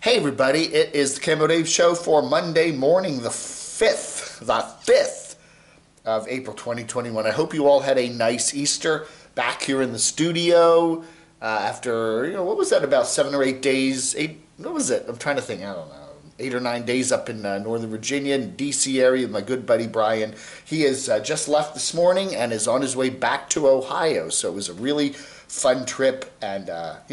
Hey everybody, it is the Camo Dave Show for Monday morning, the 5th of April 2021. I hope you all had a nice Easter back here in the studio after, what was that, about 7 or 8 days? What was it? I'm trying to think, I don't know. 8 or 9 days up in Northern Virginia, in D.C. area, with my good buddy Brian. He has just left this morning and is on his way back to Ohio. So it was a really fun trip and, a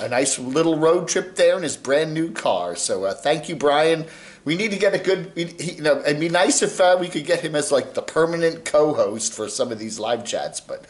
nice little road trip there in his brand new car. So thank you, Brian. We need to get a good, it'd be nice if we could get him as like the permanent co-host for some of these live chats, but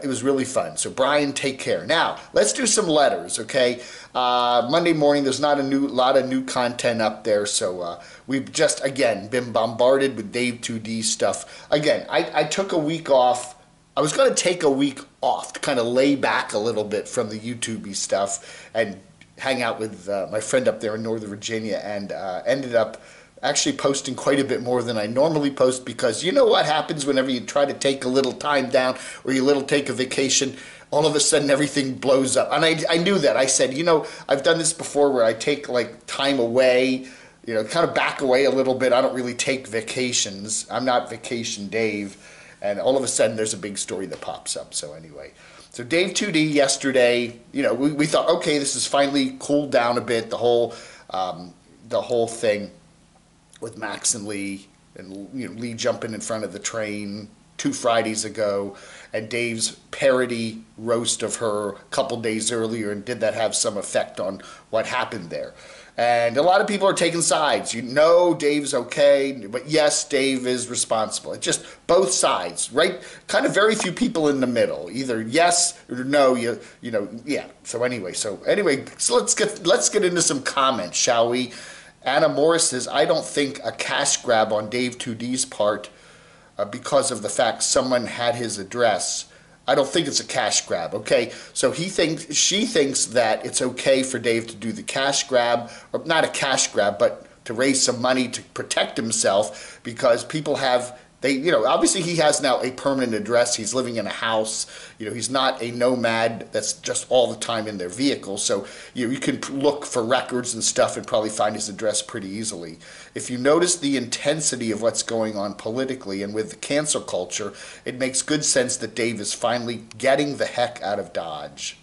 it was really fun. So Brian, take care. Now, let's do some letters, okay? Monday morning, there's not a lot of new content up there, so we've just, again, been bombarded with Dave 2D stuff. Again, I took a week off. I was going to take a week off to kind of lay back a little bit from the YouTube-y stuff and hang out with my friend up there in Northern Virginia, and ended up actually posting quite a bit more than I normally post, because you know what happens whenever you try to take a little time down or you take a vacation, all of a sudden everything blows up. And I knew that. I said, I've done this before where I take like time away, kind of back away a little bit. I don't really take vacations. I'm not Vacation Dave. And all of a sudden there's a big story that pops up. So anyway, so Dave 2D yesterday, we thought, okay, this has finally cooled down a bit, the whole thing with Max and Lee, and Lee jumping in front of the train 2 Fridays ago, and Dave's parody roast of her a couple days earlier, and did that have some effect on what happened there? And a lot of people are taking sides. Dave's okay, but yes, Dave is responsible. It's just both sides, right? Kind of very few people in the middle. Either yes or no. Yeah. So anyway, let's get into some comments, shall we? Anna Morris says, I don't think a cash grab on Dave 2D's part because of the fact someone had his address. I don't think it's a cash grab, okay? So she thinks that it's okay for Dave to do the cash grab, or not a cash grab, but to raise some money to protect himself, because people have, obviously he has now a permanent address. He's living in a house. He's not a nomad that's just all the time in their vehicle. So you can look for records and stuff and probably find his address pretty easily. If you notice the intensity of what's going on politically and with the cancel culture, it makes good sense that Dave is finally getting the heck out of Dodge.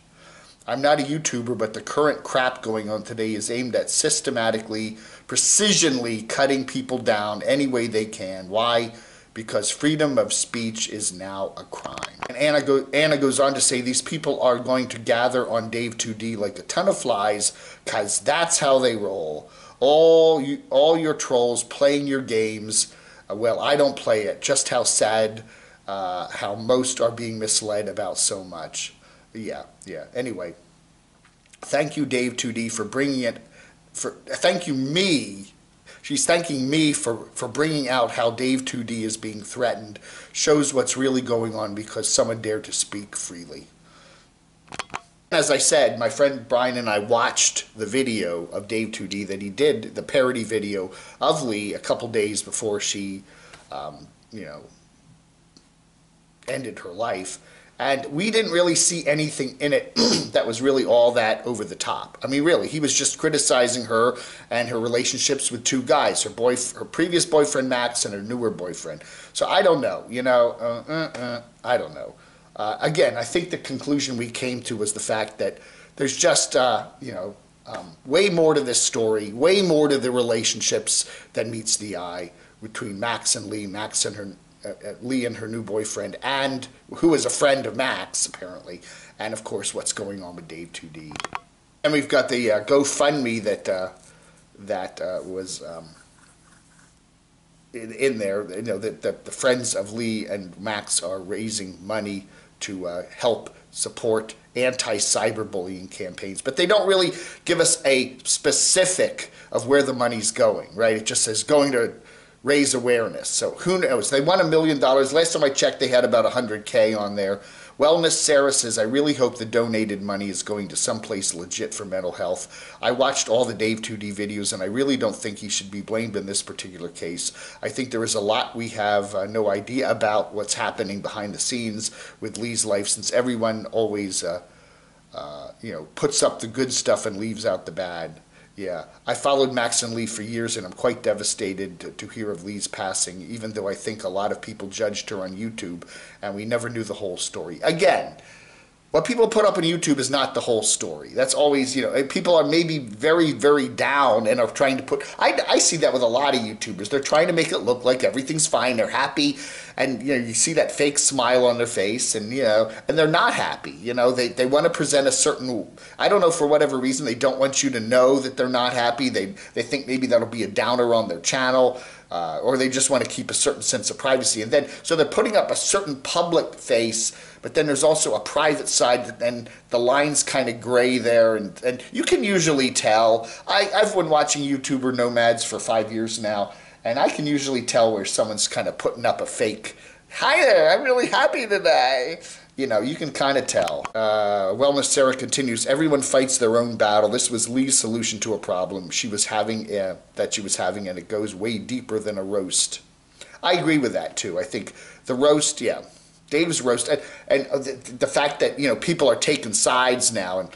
I'm not a YouTuber, but the current crap going on today is aimed at systematically, precisionally cutting people down any way they can. Why? Because freedom of speech is now a crime. And Anna goes on to say, these people are going to gather on Dave 2D like a ton of flies, because that's how they roll. All your trolls playing your games. Well, I don't play it. Just how sad how most are being misled about so much. Yeah. Anyway, thank you, Dave 2D, for bringing it. Thank you, me. She's thanking me for bringing out how Dave 2D is being threatened. Shows what's really going on because someone dared to speak freely. As I said, my friend Brian and I watched the video of Dave 2D that he did, the parody video of Lee, a couple days before she, ended her life. And we didn't really see anything in it that was really all that over the top. I mean, really, he was just criticizing her and her relationships with 2 guys, her previous boyfriend, Max, and her newer boyfriend. So I don't know, I don't know. Again, I think the conclusion we came to was the fact that there's just, way more to this story, way more to the relationships than meets the eye between Max and Lee, Lee and her new boyfriend, and who is a friend of Max, apparently, and of course what's going on with Dave 2D. And we've got the GoFundMe that was in there, that the friends of Lee and Max are raising money to help support anti-cyberbullying campaigns. But they don't really give us a specific of where the money's going, right? It just says going to raise awareness. So who knows? They won $1 million. Last time I checked, they had about 100K on there. Wellness Sarah says, I really hope the donated money is going to someplace legit for mental health. I watched all the Dave 2D videos, and I really don't think he should be blamed in this particular case. I think there is a lot we have no idea about what's happening behind the scenes with Lee's life, since everyone always puts up the good stuff and leaves out the bad. Yeah, I followed Max and Lee for years, and I'm quite devastated to hear of Lee's passing, even though I think a lot of people judged her on YouTube, and we never knew the whole story. Again, what people put up on YouTube is not the whole story. That's always, people are maybe very, very down and are trying to put, I see that with a lot of YouTubers. They're trying to make it look like everything's fine, they're happy, and, you see that fake smile on their face, and, and they're not happy. They want to present a certain, I don't know, for whatever reason, they don't want you to know that they're not happy. They think maybe that'll be a downer on their channel. Or they just want to keep a certain sense of privacy. And then, so they're putting up a certain public face, but then there's also a private side, and the line's kind of gray there, and you can usually tell. I've been watching YouTuber nomads for 5 years now, and I can usually tell where someone's kind of putting up a fake, "Hi there, I'm really happy today." You can kind of tell. Wellness Sarah continues, everyone fights their own battle. This was Lee's solution to a problem she was having, and it goes way deeper than a roast. I agree with that, too. I think the roast, Dave's roast, and the fact that, people are taking sides now. And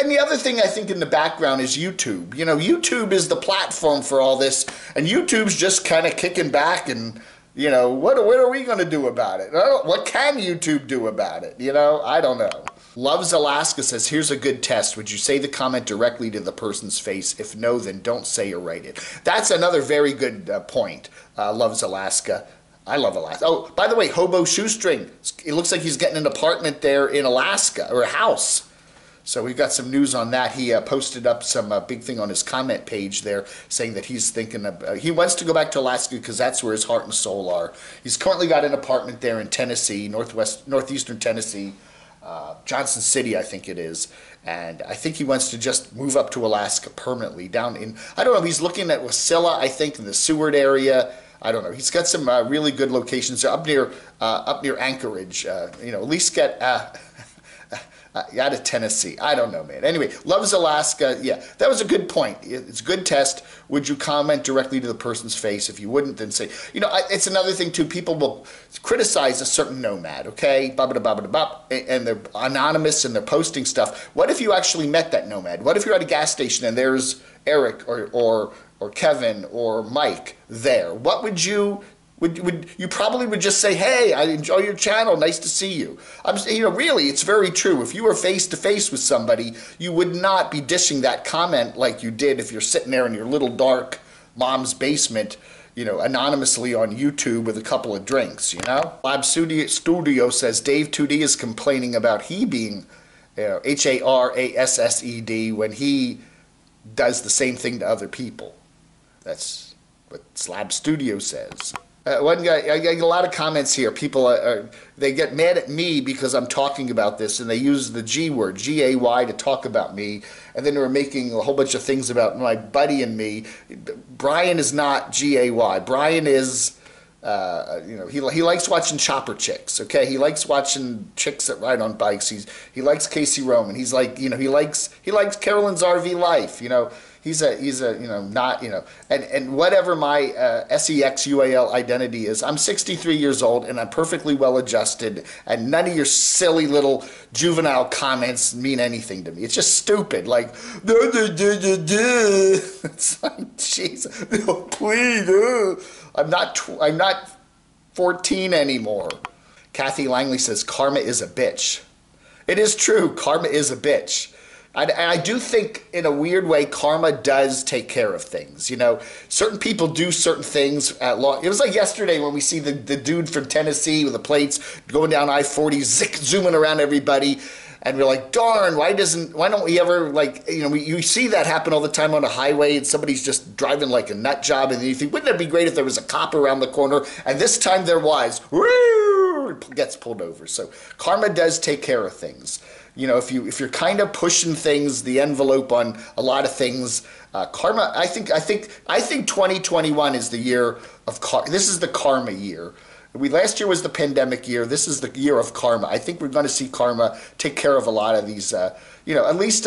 the other thing I think in the background is YouTube. YouTube is the platform for all this, and YouTube's just kind of kicking back and, what are we going to do about it? What can YouTube do about it? I don't know. Loves Alaska says, here's a good test. Would you say the comment directly to the person's face? If no, then don't say or write it. That's another very good point. Loves Alaska. I love Alaska. Oh, by the way, Hobo Shoestring. It looks like he's getting an apartment there in Alaska, or a house. So we've got some news on that. He posted up some big thing on his comment page there saying that he's thinking of, he wants to go back to Alaska because that's where his heart and soul are. He's currently got an apartment there in Tennessee, northeastern Tennessee, Johnson City, I think it is. And I think he wants to just move up to Alaska permanently down in, I don't know, he's looking at Wasilla, I think, in the Seward area. I don't know. He's got some really good locations up near Anchorage. At least get out of Tennessee. I don't know, man. Anyway, loves Alaska. Yeah, that was a good point. It's a good test. Would you comment directly to the person's face? If you wouldn't, then say, it's another thing too. People will criticize a certain nomad, okay? And they're anonymous and they're posting stuff. What if you actually met that nomad? What if you're at a gas station and there's Eric or Kevin or Mike there? What would you you probably would just say, "Hey, I enjoy your channel. Nice to see you." Really, it's very true. If you were face to face with somebody, you would not be dishing that comment like you did if you're sitting there in your little dark mom's basement, anonymously on YouTube with a couple of drinks. Lab Studio says Dave 2D is complaining about he being HARASSED when he does the same thing to other people. That's what Slab Studio says. One guy, I get a lot of comments here. People they get mad at me because I'm talking about this, and they use the G word, G-A-Y, to talk about me. And then they were making a whole bunch of things about my buddy and me. Brian is not G-A-Y. Brian is, he likes watching chopper chicks. Okay, he likes watching chicks that ride on bikes. He likes Casey Roman. He's like, he likes Carolyn's RV Life. He's not, and whatever my SEXUAL identity is, I'm 63 years old and I'm perfectly well adjusted, and none of your silly little juvenile comments mean anything to me. It's just stupid. Like, it's like, jeez, please, I'm not 14 anymore. Kathy Langley says, karma is a bitch. It is true. Karma is a bitch. And I do think, in a weird way, karma does take care of things. Certain people do certain things at law. It was like yesterday when we see the dude from Tennessee with the plates going down I-40, zooming around everybody, and we're like, darn, why don't we ever, you see that happen all the time on a highway, and somebody's just driving like a nut job, and you think, wouldn't it be great if there was a cop around the corner? And this time there was. Woo! Gets pulled over. So karma does take care of things. If you're kind of pushing the envelope on a lot of things, karma. I think 2021 is the year of karma. This is the karma year. Last year was the pandemic year. This is the year of karma. I think we're going to see karma take care of a lot of these. At least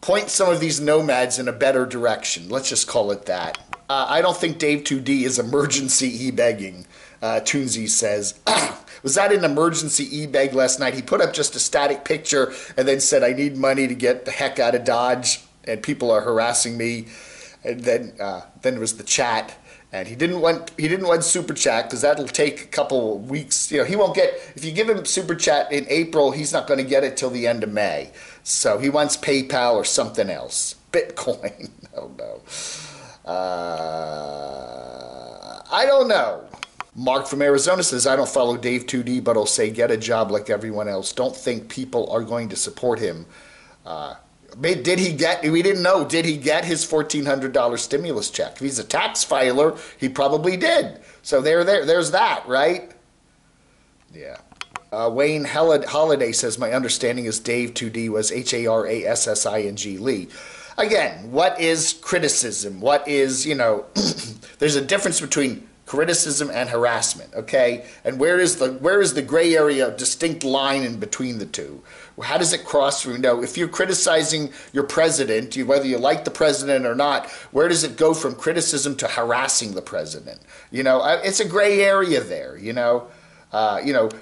point some of these nomads in a better direction. Let's just call it that. I don't think Dave 2D is emergency e-begging. Toonsy says, Was that an emergency e-bag last night? He put up just a static picture and then said, I need money to get the heck out of Dodge, and people are harassing me. And then it was the chat. And he didn't want super chat because that'll take a couple of weeks. You know, he won't get, if you give him super chat in April, he's not going to get it till the end of May. So he wants PayPal or something else. Bitcoin. Oh no. I don't know. Mark from Arizona says, I don't follow Dave 2D, but I'll say get a job like everyone else. Don't think people are going to support him. Did he get, we didn't know, did he get his $1,400 stimulus check? If he's a tax filer, he probably did. So there's that, right? Yeah. Wayne Holiday says, my understanding is Dave 2D was Harassing Lee. Again, what is criticism? What is, you know, there's a difference between criticism and harassment, okay? And where is the gray area, distinct line in between the two? How does it cross through? You know, if you're criticizing your president, whether you like the president or not, where does it go from criticism to harassing the president? You know, it's a gray area there, you know?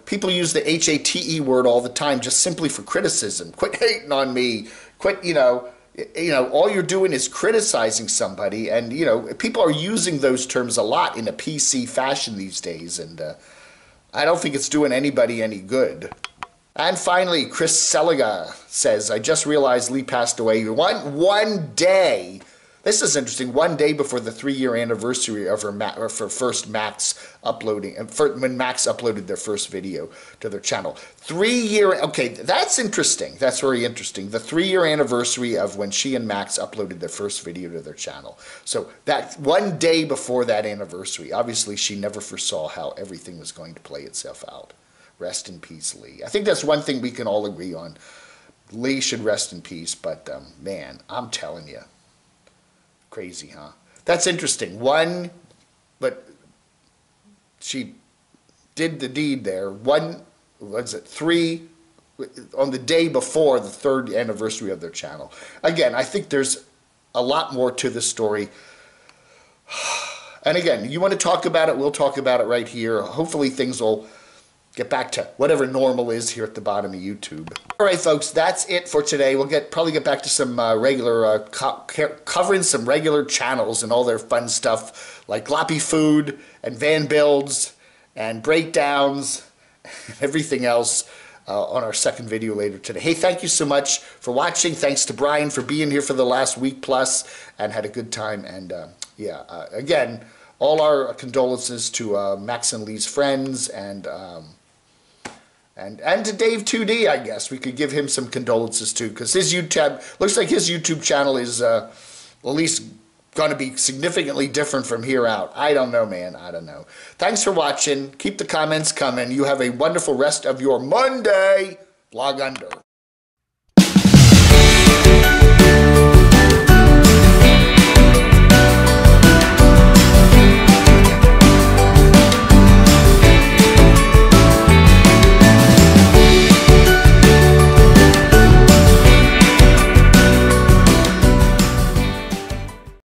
People use the HATE word all the time just simply for criticism. Quit hating on me. Quit, all you're doing is criticizing somebody, and people are using those terms a lot in a PC fashion these days, and I don't think it's doing anybody any good. And finally, Chris Seliga says, I just realized Lee passed away one day. This is interesting. One day before the 3-year anniversary of her first Max uploading, when Max uploaded their first video to their channel. Okay, that's interesting. That's very interesting. The 3-year anniversary of when she and Max uploaded their first video to their channel. So that one day before that anniversary, obviously she never foresaw how everything was going to play itself out. Rest in peace, Lee. I think that's one thing we can all agree on. Lee should rest in peace, but man, I'm telling you. Crazy, huh? That's interesting. But she did the deed there. 3 on the day before the 3rd anniversary of their channel. Again, I think there's a lot more to this story. And again, you want to talk about it, we'll talk about it right here. Hopefully things will get back to whatever normal is here at the bottom of YouTube. All right, folks, that's it for today. We'll probably get back to some regular, covering some regular channels and all their fun stuff, like Gloppy Food and van builds and breakdowns and everything else on our second video later today. Hey, thank you so much for watching. Thanks to Brian for being here for the last week plus and had a good time. And again, all our condolences to Max and Lee's friends and to Dave 2D, I guess. We could give him some condolences too, because his looks like his YouTube channel is at least going to be significantly different from here out. I don't know, man. I don't know. Thanks for watching. Keep the comments coming. You have a wonderful rest of your Monday. Log under.